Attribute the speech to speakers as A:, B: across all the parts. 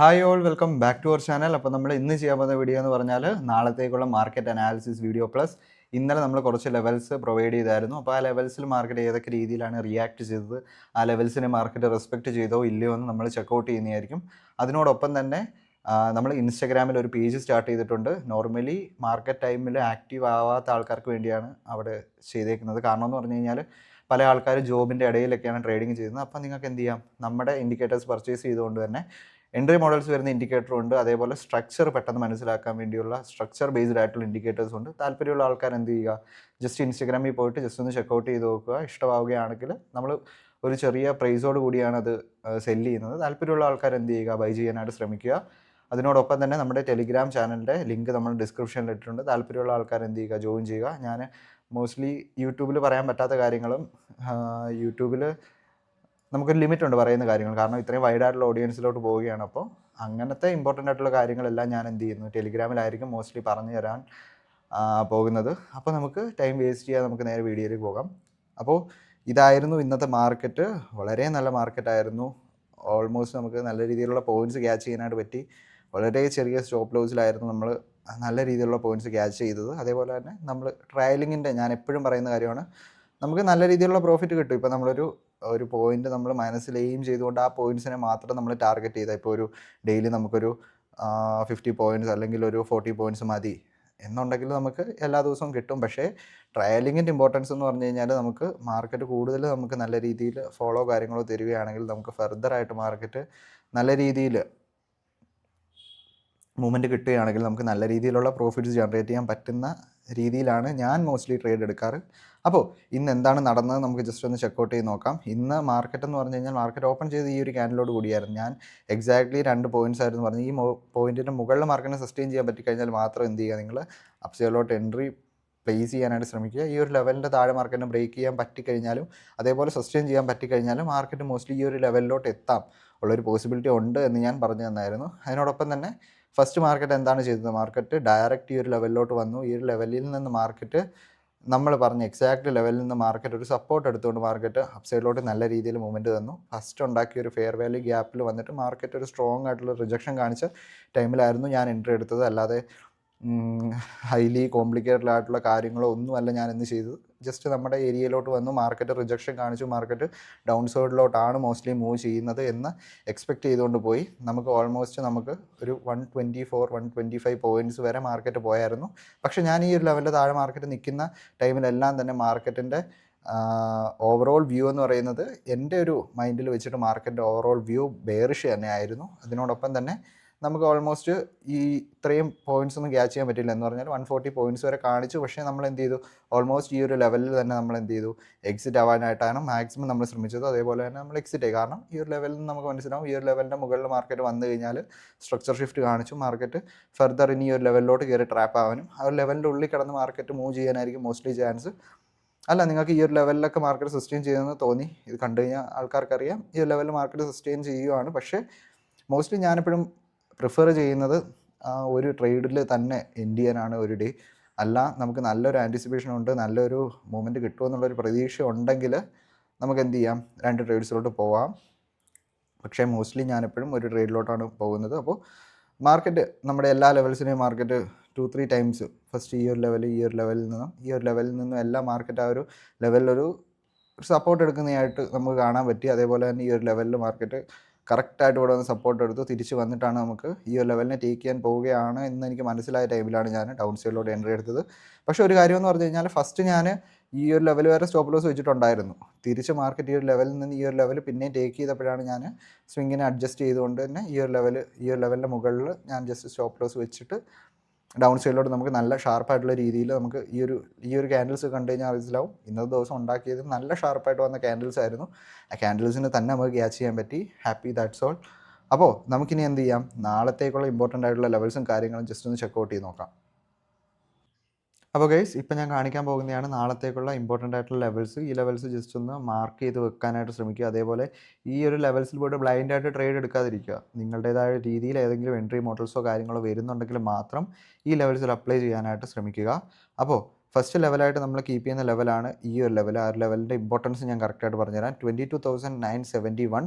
A: Hi all welcome back to our channel. അപ്പോൾ നമ്മൾ ഇന്ന് ചെയ്യാൻ പോകുന്ന വീഡിയോ എന്ന് പറഞ്ഞാൽ നാളത്തേക്കുള്ള മാർക്കറ്റ് അനാലിസിസ് വീഡിയോ പ്ലസ് ഇന്നലെ നമ്മൾ കുറച്ച് ലെവൽസ് പ്രൊവൈഡ് ചെയ്തായിരുന്നു. അപ്പോൾ ആ ലെവൽസിൽ മാർക്കറ്റ് ഏതൊക്കെ രീതിയിലാണ് റിയാക്ട് ചെയ്തത്, ആ ലെവൽസിനെ മാർക്കറ്റ് റെസ്പെക്റ്റ് ചെയ്തോ ഇല്ലയോ എന്ന് നമ്മൾ ചെക്കൗട്ട് ചെയ്യുന്നതായിരിക്കും. അതിനോടൊപ്പം തന്നെ നമ്മൾ ഇൻസ്റ്റാഗ്രാമിൽ ഒരു പേജ് സ്റ്റാർട്ട് ചെയ്തിട്ടുണ്ട്. നോർമലി മാർക്കറ്റ് ടൈമിൽ ആക്റ്റീവ് ആവാത്ത ആൾക്കാർക്ക് വേണ്ടിയാണ് അവിടെ ചെയ്തേക്കുന്നത്. കാരണം എന്ന് പറഞ്ഞു കഴിഞ്ഞാൽ പല ആൾക്കാർ ജോബിൻ്റെ ഇടയിലൊക്കെയാണ് ട്രേഡിങ് ചെയ്യുന്നത്. അപ്പോൾ നിങ്ങൾക്ക് എന്ത് ചെയ്യാം, നമ്മുടെ ഇൻഡിക്കേറ്റേഴ്സ് പർച്ചേസ് ചെയ്തുകൊണ്ട് തന്നെ എൻട്രി മോഡൽസ് വരുന്ന ഇൻഡിക്കേറ്റർ ഉണ്ട്, അതേപോലെ സ്ട്രക്ചർ പെട്ടെന്ന് മനസ്സിലാക്കാൻ വേണ്ടിയുള്ള സ്ട്രക്ചർ ബേസ്ഡ് ആയിട്ടുള്ള ഇൻഡിക്കേറ്റേഴ്സ് ഉണ്ട്. താല്പര്യമുള്ള ആൾക്കാർ എന്ത് ചെയ്യുക, ജസ്റ്റ് ഇൻസ്റ്റാഗ്രാമിൽ പോയിട്ട് ജസ്റ്റ് ഒന്ന് ചെക്കൗട്ട് ചെയ്ത് നോക്കുക. ഇഷ്ടമാവുകയാണെങ്കിൽ നമ്മൾ ഒരു ചെറിയ പ്രൈസോട് കൂടിയാണ് അത് സെല്ല് ചെയ്യുന്നത്. താല്പര്യമുള്ള ആൾക്കാർ എന്ത് ചെയ്യുക, ബൈ ചെയ്യാനായിട്ട് ശ്രമിക്കുക. അതിനോടൊപ്പം തന്നെ നമ്മുടെ ടെലിഗ്രാം ചാനലിൻ്റെ ലിങ്ക് നമ്മൾ ഡിസ്ക്രിപ്ഷനിൽ ഇട്ടിട്ടുണ്ട്. താല്പര്യമുള്ള ആൾക്കാർ എന്ത് ചെയ്യുക, ജോയിൻ ചെയ്യുക. ഞാൻ മോസ്റ്റ്ലി യൂട്യൂബിൽ പറയാൻ പറ്റാത്ത കാര്യങ്ങളും യൂട്യൂബിൽ നമുക്കൊരു ലിമിറ്റ് ഉണ്ട് പറയുന്ന കാര്യങ്ങൾ, കാരണം ഇത്രയും വൈഡായിട്ടുള്ള ഓഡിയൻസിലോട്ട് പോവുകയാണ്. അപ്പോൾ അങ്ങനത്തെ ഇമ്പോർട്ടൻ്റ് ആയിട്ടുള്ള കാര്യങ്ങളെല്ലാം ഞാൻ എന്ത് ചെയ്യുന്നു, ടെലിഗ്രാമിലായിരിക്കും മോസ്റ്റ്ലി പറഞ്ഞു തരാൻ പോകുന്നത്. അപ്പോൾ നമുക്ക് ടൈം വേസ്റ്റ് ചെയ്യാതെ നമുക്ക് നേരെ വീഡിയോയിലേക്ക് പോകാം. അപ്പോൾ ഇതായിരുന്നു ഇന്നത്തെ മാർക്കറ്റ്. വളരെ നല്ല മാർക്കറ്റായിരുന്നു. ഓൾമോസ്റ്റ് നമുക്ക് നല്ല രീതിയിലുള്ള പോയിൻറ്റ്സ് ക്യാച്ച് ചെയ്യാനായിട്ട് പറ്റി. വളരെ ചെറിയ സ്റ്റോപ്പ് ലോസിലായിരുന്നു നമ്മൾ നല്ല രീതിയിലുള്ള പോയിൻറ്റ്സ് ക്യാച്ച് ചെയ്തത്. അതേപോലെ തന്നെ നമ്മൾ ട്രയലിങ്ങിൻ്റെ, ഞാൻ എപ്പോഴും പറയുന്ന കാര്യമാണ്, നമുക്ക് നല്ല രീതിയിലുള്ള പ്രോഫിറ്റ് കിട്ടും. ഇപ്പോൾ നമ്മളൊരു പോയിന്റ് നമ്മൾ മനസ്സിൽ എയിം ചെയ്തുകൊണ്ട് ആ പോയിൻറ്റ്സിനെ മാത്രം നമ്മൾ ടാർഗറ്റ് ചെയ്താൽ, ഇപ്പോൾ ഒരു ഡെയിലി നമുക്കൊരു 50 പോയിൻറ്റ്സ് അല്ലെങ്കിൽ ഒരു 40 പോയിൻറ്റ്സ് മതി എന്നുണ്ടെങ്കിൽ നമുക്ക് എല്ലാ ദിവസവും കിട്ടും. പക്ഷേ ട്രയലിങ്ങിൻ്റെ ഇമ്പോർട്ടൻസ് എന്ന് പറഞ്ഞു കഴിഞ്ഞാൽ നമുക്ക് മാർക്കറ്റ് കൂടുതൽ നമുക്ക് നല്ല രീതിയിൽ ഫോളോ കാര്യങ്ങളോ തരികയാണെങ്കിൽ നമുക്ക് ഫർദറായിട്ട് മാർക്കറ്റ് നല്ല രീതിയിൽ മൂവ്മെൻറ്റ് കിട്ടുകയാണെങ്കിൽ നമുക്ക് നല്ല രീതിയിലുള്ള പ്രോഫിറ്റ്സ് ജനറേറ്റ് ചെയ്യാൻ പറ്റുന്ന രീതിയിലാണ് ഞാൻ മോസ്റ്റ്ലി ട്രേഡ് എടുക്കാറ്. അപ്പോൾ ഇന്ന് എന്താണ് നടന്നത് നമുക്ക് ജസ്റ്റ് ഒന്ന് ചെക്കൗട്ട് ചെയ്ത് നോക്കാം. ഇന്ന് മാർക്കറ്റ് എന്ന് പറഞ്ഞു കഴിഞ്ഞാൽ മാർക്കറ്റ് ഓപ്പൺ ചെയ്ത് ഈ ഒരു ക്യാൻഡിലോട് കൂടിയായിരുന്നു. ഞാൻ എക്സാക്ട്ലി 2 പോയിൻറ്റ്സ് ആയിരുന്നു പറഞ്ഞത്. ഈ പോയിൻറ്റിൻ്റെ മുകളിൽ മാർക്കറ്റിനെ സസ്റ്റെയിൻ ചെയ്യാൻ പറ്റിക്കഴിഞ്ഞാൽ മാത്രം എന്ത് ചെയ്യുക, നിങ്ങൾ അപ്സൈഡിലോട്ട് എൻട്രി പ്ലേസ് ചെയ്യാനായിട്ട് ശ്രമിക്കുക. ഈ ഒരു ലെവലിൻ്റെ താഴെ മാർക്കറ്റിനെ ബ്രേക്ക് ചെയ്യാൻ പറ്റിക്കഴിഞ്ഞാലും അതേപോലെ സസ്റ്റെയിൻ ചെയ്യാൻ പറ്റിക്കഴിഞ്ഞാലും മാർക്കറ്റ് മോസ്റ്റ്ലി ഈ ഒരു ലെവലിലോട്ട് എത്താം ഉള്ളൊരു പോസിബിലിറ്റി ഉണ്ട് എന്ന് ഞാൻ പറഞ്ഞു തന്നായിരുന്നു. അതിനോടൊപ്പം തന്നെ ഫസ്റ്റ് മാർക്കറ്റ് എന്താണ് ചെയ്തത്, മാർക്കറ്റ് ഡയറക്റ്റ് ഈ ഒരു ലെവലിലോട്ട് വന്നു. ഈ ഒരു ലെവലിൽ നിന്ന് മാർക്കറ്റ് നമ്മൾ പറഞ്ഞ എക്സാക്റ്റ് ലെവലിൽ നിന്ന് മാർക്കറ്റ് ഒരു സപ്പോർട്ട് എടുത്തുകൊണ്ട് മാർക്കറ്റ് അപ്സൈഡിലോട്ട് നല്ല രീതിയിൽ മൂവ്മെൻറ്റ് തന്നു. ഫസ്റ്റ് ഉണ്ടാക്കിയ ഒരു ഫെയർ വാല്യൂ ഗ്യാപ്പിൽ വന്നിട്ട് മാർക്കറ്റ് ഒരു സ്ട്രോങ് ആയിട്ടുള്ള റിജക്ഷൻ കാണിച്ച ടൈമിലായിരുന്നു ഞാൻ എൻട്രി എടുത്തത്. അല്ലാതെ ഹൈലി കോംപ്ലിക്കേറ്റഡ് ആയിട്ടുള്ള കാര്യങ്ങളോ ഒന്നുമല്ല ഞാൻ ഇന്ന് ചെയ്തത്. ജസ്റ്റ് നമ്മുടെ ഏരിയയിലോട്ട് വന്നു, മാർക്കറ്റ് റിജക്ഷൻ കാണിച്ചു, മാർക്കറ്റ് ഡൗൺ സൈഡിലോട്ടാണ് മോസ്റ്റ്ലി മൂവ് ചെയ്യുന്നത് എന്ന് എക്സ്പെക്റ്റ് ചെയ്തുകൊണ്ട് പോയി. നമുക്ക് ഓൾമോസ്റ്റ് നമുക്ക് ഒരു 124-125 പോയിൻറ്റ്സ് വരെ മാർക്കറ്റ് പോയായിരുന്നു. പക്ഷേ ഞാൻ ഈ ഒരു ലെവലിൻ്റെ താഴെ മാർക്കറ്റ് നിൽക്കുന്ന ടൈമിലെല്ലാം തന്നെ മാർക്കറ്റിൻ്റെ ഓവറോൾ വ്യൂ എന്ന് പറയുന്നത് എൻ്റെ ഒരു മൈൻഡിൽ വെച്ചിട്ട് മാർക്കറ്റിൻ്റെ ഓവറോൾ വ്യൂ ബെയറിഷ് തന്നെ ആയിരുന്നു. അതിനോടൊപ്പം തന്നെ നമുക്ക് ഓൾമോസ്റ്റ് ഈ ഇത്രയും പോയിൻറ്റ്സ് ഒന്നും ക്യാച്ച് ചെയ്യാൻ പറ്റില്ല. എന്ന് പറഞ്ഞാൽ 140 പോയിൻറ്റ്സ് വരെ കാണിച്ചു. പക്ഷേ നമ്മൾ എന്ത് ചെയ്തു, ഓൾമോസ്റ്റ് ഈ ഒരു ലെവലിൽ തന്നെ നമ്മൾ എന്ത് ചെയ്തു, എക്സിറ്റ് ആവാനായിട്ടാണ് മാക്സിമം നമ്മൾ ശ്രമിച്ചത്. അതേപോലെ തന്നെ നമ്മൾ എക്സിറ്റ് ആയി. കാരണം ഈ ഒരു ലെവലിൽ നിന്ന് നമുക്ക് മനസ്സിലാവും, ഈ ഒരു ലെവലിൻ്റെ മുകളിൽ മാർക്കറ്റ് വന്നു കഴിഞ്ഞാൽ സ്ട്രക്ചർ ഷിഫ്റ്റ് കാണിച്ചു, മാർക്കറ്റ് ഫർദർ ഇനി ഈ ഒരു ലെവലിലോട്ട് കയറി ട്രാപ്പ് ആവാനും ആ ഒരു ലെവലിൻ്റെ ഉള്ളിൽ കിടന്ന് മാർക്കറ്റ് മൂവ് ചെയ്യാനായിരിക്കും മോസ്റ്റ്ലി ചാൻസ്. അല്ല, നിങ്ങൾക്ക് ഈ ഒരു ലെവലിലൊക്കെ മാർക്കറ്റ് സസ്റ്റെയിൻ ചെയ്തെന്ന് തോന്നി, ഇത് കണ്ടു കഴിഞ്ഞാൽ ആൾക്കാർക്കറിയാം ഈ ഒരു ലെവലിൽ മാർക്കറ്റ് സസ്റ്റെയിൻ ചെയ്യുകയാണ്. പക്ഷേ മോസ്റ്റ്ലി ഞാനെപ്പോഴും പ്രിഫർ ചെയ്യുന്നത് ഒരു ട്രേഡിൽ തന്നെ എൻഡ് ചെയ്യാനാണ് ഒരു ഡേ. അല്ല, നമുക്ക് നല്ലൊരു ആൻറ്റിസിപ്പേഷൻ ഉണ്ട്, നല്ലൊരു മൂവ്മെൻറ്റ് കിട്ടുമെന്നുള്ളൊരു പ്രതീക്ഷ ഉണ്ടെങ്കിൽ നമുക്ക് എന്ത് ചെയ്യാം, 2 ട്രേഡ്സിലോട്ട് പോവാം. പക്ഷേ മോസ്റ്റ്ലി ഞാനെപ്പോഴും ഒരു ട്രേഡിലോട്ടാണ് പോകുന്നത്. അപ്പോൾ മാർക്കറ്റ് നമ്മുടെ എല്ലാ ലെവൽസിനെയും മാർക്കറ്റ് 2-3 ടൈംസ് ഫസ്റ്റ് ഈ ഒരു ലെവലിൽ നിന്നും എല്ലാ മാർക്കറ്റ് ആ ഒരു ലെവലിലൊരു സപ്പോർട്ട് എടുക്കുന്നതായിട്ട് നമുക്ക് കാണാൻ പറ്റി. അതേപോലെ തന്നെ ഈ ഒരു ലെവലിൽ മാർക്കറ്റ് കറക്റ്റായിട്ട് ഇവിടെ വന്ന് സപ്പോർട്ട് എടുത്തു തിരിച്ച് വന്നിട്ടാണ് നമുക്ക് ഈ ഒരു ലെവലിനെ ടേക്ക് ചെയ്യാൻ പോവുകയാണ് എന്ന് എനിക്ക് മനസ്സിലായ ടൈമിലാണ് ഞാൻ ഡൗൺ സൈഡിലോട്ട് എൻട്രി എടുത്തത്. പക്ഷേ ഒരു കാര്യം എന്ന് പറഞ്ഞു കഴിഞ്ഞാൽ ഫസ്റ്റ് ഞാൻ ഈ ഒരു ലെവൽ വരെ സ്റ്റോപ്പ് ലോസ് വെച്ചിട്ടുണ്ടായിരുന്നു. തിരിച്ച് മാർക്കറ്റ് ഈ ഒരു ലെവലിൽ നിന്ന് ഈ ഒരു ലെവൽ പിന്നെയും ടേക്ക് ചെയ്തപ്പോഴാണ് ഞാൻ സ്വിങ്ങിനെ അഡ്ജസ്റ്റ് ചെയ്തുകൊണ്ട് തന്നെ ഈ ഒരു ലെവലിൻ്റെ മുകളിൽ ഞാൻ ജസ്റ്റ് സ്റ്റോപ്പ് ലോസ് വെച്ചിട്ട് ഡൗൺ സൈഡിലോട്ട് നമുക്ക് നല്ല ഷാർപ്പായിട്ടുള്ള രീതിയിൽ നമുക്ക് ഈ ഒരു ക്യാൻഡിൽസ് കണ്ടു കഴിഞ്ഞാൽ മനസ്സിലാവും. ഇന്നത്തെ ദിവസം ഉണ്ടാക്കിയത് നല്ല ഷാർപ്പായിട്ട് വന്ന ക്യാൻഡിൽസ് ആയിരുന്നു. ആ ക്യാൻഡിൽസിന് തന്നെ നമുക്ക് ക്യാച്ച് ചെയ്യാൻ പറ്റി. Happy, that's all. അപ്പോൾ നമുക്കിനി എന്ത് ചെയ്യാം, നാളത്തേക്കുള്ള ഇമ്പോർട്ടൻ്റ് ആയിട്ടുള്ള ലെവൽസും കാര്യങ്ങളും ജസ്റ്റ് ഒന്ന് ചെക്കൗട്ട് ചെയ്ത് നോക്കാം. അപ്പോൾ ഗൈസ്, ഇപ്പോൾ ഞാൻ കാണിക്കാൻ പോകുന്നതാണ് നാളത്തേക്കുള്ള ഇമ്പോർട്ടൻ്റ് ആയിട്ടുള്ള ലെവൽസ്. ഈ ലെവൽസ് ജസ്റ്റ് ഒന്ന് മാർക്ക് ചെയ്ത് വെക്കാനായിട്ട് ശ്രമിക്കുക. അതേപോലെ ഈ ഒരു ലെവൽസിൽ പോയിട്ട് ബ്ലൈൻഡായിട്ട് ട്രേഡ് എടുക്കാതിരിക്കുക. നിങ്ങളുടേതായ രീതിയിൽ ഏതെങ്കിലും എൻട്രി മോഡൽസോ കാര്യങ്ങളോ വരുന്നുണ്ടെങ്കിൽ മാത്രം ഈ ലെവൽസിൽ അപ്ലൈ ചെയ്യാനായിട്ട് ശ്രമിക്കുക. അപ്പോൾ ഫസ്റ്റ് ലെവലായിട്ട് നമ്മൾ കീപ്പ് ചെയ്യുന്ന ലെവലാണ് ഈ ഒരു ലെവൽ. ആ ഒരു ലെവലിൻ്റെ ഇമ്പോർട്ടൻസ് ഞാൻ കറക്റ്റായിട്ട് പറഞ്ഞുതരാം. 22,971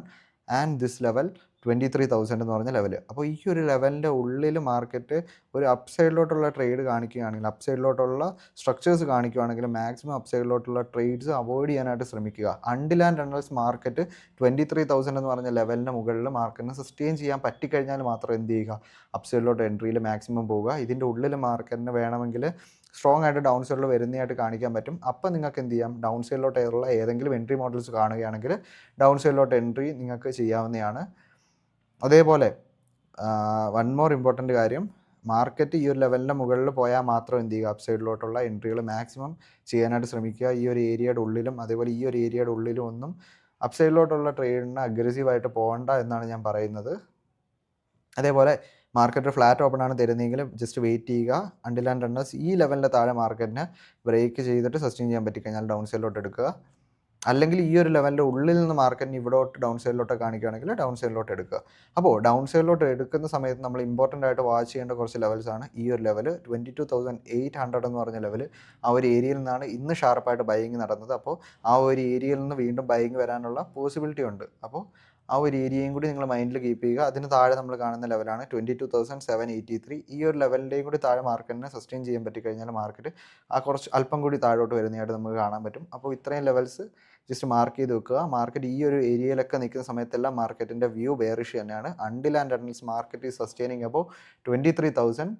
A: ആൻഡ് ദിസ് ലെവൽ 23,000 എന്ന് പറഞ്ഞ ലെവൽ. അപ്പോൾ ഈ ഒരു ലെവലിൻ്റെ ഉള്ളിൽ മാർക്കറ്റ് ഒരു അപ്പ് സൈഡിലോട്ടുള്ള ട്രേഡ് കാണിക്കുകയാണെങ്കിൽ, അപ്പ് സൈഡിലോട്ടുള്ള സ്ട്രക്ചേഴ്സ് കാണിക്കുകയാണെങ്കിൽ മാക്സിമം അപ്പ് സൈഡിലോട്ടുള്ള ട്രേഡ്സ് അവോയ്ഡ് ചെയ്യാനായിട്ട് ശ്രമിക്കുക. അൺടിൽ ആൻഡ് അൺലെസ് മാർക്കറ്റ് 23,000 എന്ന് പറഞ്ഞ ലെവലിന് മുകളിൽ മാർക്കറ്റിന് സസ്റ്റെയിൻ ചെയ്യാൻ പറ്റിക്കഴിഞ്ഞാൽ മാത്രം എന്ത് ചെയ്യുക, അപ്പ് സൈഡിലോട്ട് എൻട്രിയിൽ മാക്സിമം പോവുക. ഇതിൻ്റെ ഉള്ളിൽ മാർക്കറ്റിന് വേണമെങ്കിൽ സ്ട്രോങ് ആയിട്ട് ഡൗൺ സൈഡിൽ വരുന്നതായിട്ട് കാണിക്കാൻ പറ്റും. അപ്പോൾ നിങ്ങൾക്ക് എന്ത് ചെയ്യാം, ഡൗൺ സൈഡിലോട്ടുള്ള ഏതെങ്കിലും എൻട്രി മോഡൽസ് കാണുകയാണെങ്കിൽ ഡൗൺ സൈഡിലോട്ട് എൻട്രി നിങ്ങൾക്ക് ചെയ്യാവുന്നതാണ്. അതേപോലെ വൺ മോർ ഇമ്പോർട്ടൻ്റ് കാര്യം, മാർക്കറ്റ് ഈ ഒരു ലെവലിൻ്റെ മുകളിൽ പോയാൽ മാത്രം എന്ത് ചെയ്യുക, അപ്പ് സൈഡിലോട്ടുള്ള എൻട്രികൾ മാക്സിമം ചെയ്യാനായിട്ട് ശ്രമിക്കുക. ഈ ഒരു ഏരിയയുടെ ഉള്ളിലും അതേപോലെ ഈ ഒരു ഏരിയയുടെ ഉള്ളിലും ഒന്നും അപ്പ് സൈഡിലോട്ടുള്ള ട്രേഡിന് അഗ്രസീവായിട്ട് പോകണ്ട എന്നാണ് ഞാൻ പറയുന്നത്. അതേപോലെ മാർക്കറ്റ് ഫ്ലാറ്റ് ഓപ്പൺ ആണ് തരുന്നതെങ്കിൽ ജസ്റ്റ് വെയിറ്റ് ചെയ്യുക. അണ്ടിൽ ആൻഡ് അൺലെസ് ഈ ലെവലിൻ്റെ താഴെ മാർക്കറ്റിനെ ബ്രേക്ക് ചെയ്തിട്ട് സസ്റ്റെയിൻ ചെയ്യാൻ പറ്റിക്കഴിഞ്ഞാൽ ഡൗൺ സൈഡിലോട്ട് എടുക്കുക. അല്ലെങ്കിൽ ഈ ഒരു ലെവലിൻ്റെ ഉള്ളിൽ നിന്ന് മാർക്കറ്റിന് ഇവിടോട്ട് ഡൗൺ സൈഡിലോട്ട് കാണിക്കുകയാണെങ്കിൽ ഡൗൺ സൈഡിലോട്ട് എടുക്കുക. അപ്പോൾ ഡൗൺ സൈഡിലോട്ട് എടുക്കുന്ന സമയത്ത് നമ്മൾ ഇമ്പോർട്ടൻ്റ് ആയിട്ട് വാച്ച് ചെയ്യേണ്ട കുറച്ച് ലെവൽസാണ് ഈ ഒരു ലെവൽ. 22,800 എന്ന് പറഞ്ഞ ലെവൽ, ആ ഒരു ഏരിയയിൽ നിന്നാണ് ഇന്ന് ഷാർപ്പായിട്ട് ബൈയിങ് നടന്നത്. അപ്പോൾ ആ ഒരു ഏരിയയിൽ നിന്ന് വീണ്ടും ബൈയിങ് വരാനുള്ള പോസിബിലിറ്റി ഉണ്ട്. അപ്പോൾ ആ ഒരു ഏരിയയും കൂടി നിങ്ങൾ മൈൻഡിൽ കീപ്പ് ചെയ്യുക. അതിന് താഴെ നമ്മൾ കാണുന്ന ലെവലാണ് 22,783. ഈ ഒരു ലെവലിൻ്റെയും കൂടി താഴെ മാർക്കറ്റിനെ സസ്റ്റെയിൻ ചെയ്യാൻ പറ്റിക്കഴിഞ്ഞാൽ മാർക്കറ്റ് ആ കുറച്ച് അല്പം കൂടി താഴോട്ട് വരുന്നതായിട്ട് നമുക്ക് കാണാൻ പറ്റും. അപ്പോൾ ഇത്രയും ലെവൽസ് ജസ്റ്റ് മാർക്ക് ചെയ്ത് വെക്കുക. മാർക്കറ്റ് ഈ ഒരു ഏരിയയിലൊക്കെ നിൽക്കുന്ന സമയത്തെല്ലാം മാർക്കറ്റിൻ്റെ വ്യൂ ബെയറിഷ് തന്നെയാണ്. Until and unless market is sustaining അപ്പോൾ 23,000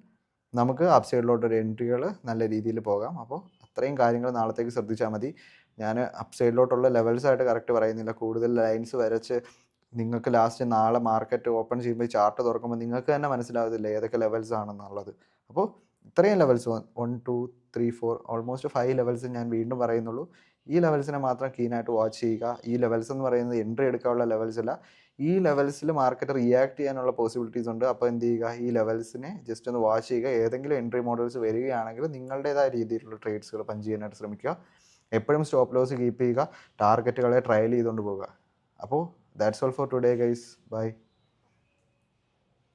A: നമുക്ക് അപ്പ് സൈഡിലോട്ടൊരു എൻട്രികൾ നല്ല രീതിയിൽ പോകാം. അപ്പോൾ അത്രയും കാര്യങ്ങൾ നാളത്തേക്ക് ശ്രദ്ധിച്ചാൽ മതി. ഞാൻ അപ്പ് സൈഡിലോട്ടുള്ള ലെവൽസായിട്ട് കറക്റ്റ് പറയുന്നില്ല, കൂടുതൽ ലൈൻസ് വരച്ച് നിങ്ങൾക്ക് ലാസ്റ്റ് നാളെ മാർക്കറ്റ് ഓപ്പൺ ചെയ്യുമ്പോൾ ചാർട്ട് തുറക്കുമ്പോൾ നിങ്ങൾക്ക് തന്നെ മനസ്സിലാവത്തില്ല ഏതൊക്കെ ലെവൽസ് ആണെന്നുള്ളത്. അപ്പോൾ ഇത്രയും ലെവൽസ് 1 2 3 4 ഓൾമോസ്റ്റ് 5 ലെവൽസ് ഞാൻ വീണ്ടും പറയുന്നുള്ളൂ. ഈ ലെവൽസിനെ മാത്രം കീനായിട്ട് വാച്ച് ചെയ്യുക. ഈ ലെവൽസ് എന്ന് പറയുന്നത് എൻട്രി എടുക്കാനുള്ള ലെവൽസ് അല്ല. ഈ ലെവൽസിൽ മാർക്കറ്റ് റിയാക്ട് ചെയ്യാനുള്ള പോസിബിലിറ്റീസ് ഉണ്ട്. അപ്പോൾ എന്ത് ചെയ്യുക, ഈ ലെവൽസിനെ ജസ്റ്റ് ഒന്ന് വാച്ച് ചെയ്യുക. ഏതെങ്കിലും എൻട്രി മോഡൽസ് വരികയാണെങ്കിൽ നിങ്ങളുടേതായ രീതിയിലുള്ള ട്രേഡ്സുകൾ പഞ്ച് ചെയ്യാനായിട്ട് ശ്രമിക്കുക. എപ്പോഴും സ്റ്റോപ്പ് ലോസ് കീപ്പ് ചെയ്യുക. ടാർഗറ്റുകളെ ട്രയൽ ചെയ്തുകൊണ്ട് പോവുക. അപ്പോൾ that's all for today guys. Bye.